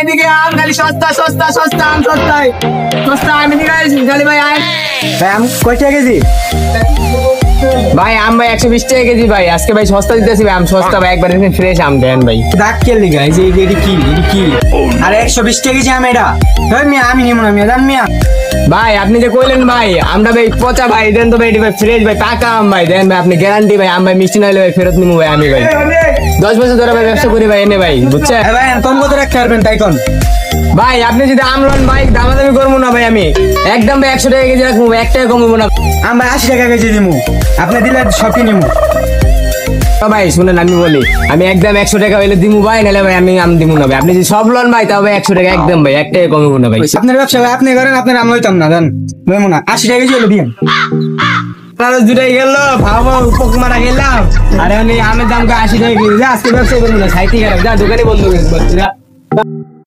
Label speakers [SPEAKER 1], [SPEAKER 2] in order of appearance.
[SPEAKER 1] এদিকে আম খালি সস্তা সস্তা সস্তা আম সস্তায় সস্তা আম এদিকে খালি ভাই আম
[SPEAKER 2] ভাই আম কয় টাকা কেজি?
[SPEAKER 1] ভাই আম ভাই 120 টাকা কেজি ভাই আজকে ভাই সস্তা দিতেছি ভাই আম সস্তা ভাই একবার ফ্রেশ আম দেন ভাই
[SPEAKER 2] দাগ কে লিগা এই যে এটি কি আরে 120 টাকা কেজি আম এটা ভাই মিয়া আমি নিমু না মিয়া জান মিয়া
[SPEAKER 1] ভাই আপনি যে কইলেন ভাই আমরা ভাই পচা ভাই দেন তো ভাই এটি ভাই ফ্রেশ ভাই পাকা আম ভাই দেন ভাই আপনি গ্যারান্টি ভাই আম ভাই মিষ্টি না হলে ভাই ফেরত নিমু ভাই আমি ভাই 10 বছর ধরে ভাই ব্যবসা করি ভাই এনে ভাই বুঝছেন
[SPEAKER 2] ভাই কম কত রাখতে পারবেন তাই কোন
[SPEAKER 1] ভাই আপনি যদি আম লন ভাই দামাদামি করবো না ভাই আমি একদম ভাই 100 টাকা কেজি রাখবো 1 টাকা কমবো না
[SPEAKER 2] আম ভাই 80 টাকা কেজি দিমু আপনি দিলে সবই নিমু
[SPEAKER 1] ভাই শুনেন আমি বলি আমি একদম 100 টাকা হইলে দিমু ভাই নাহলে ভাই আমি আম দিমু না ভাই আপনি যদি সব লন ভাই তাও ভাই 100 টাকা একদম ভাই 1 টাকা কমবো না ভাই
[SPEAKER 2] আপনার ব্যবসা ভাই আপনি করেন আপনার আম লইতাম না জান লইমু না 80 টাকা কেজি হলো দিন
[SPEAKER 1] তাহলে দুটাই গেল ভাবো পোক মারা গেলাম আরে আমি আমের দাম 80 টাকা কেজি আজকে ব্যবসা করবো না 60 টাকা যা দোকানে বন্ধ করে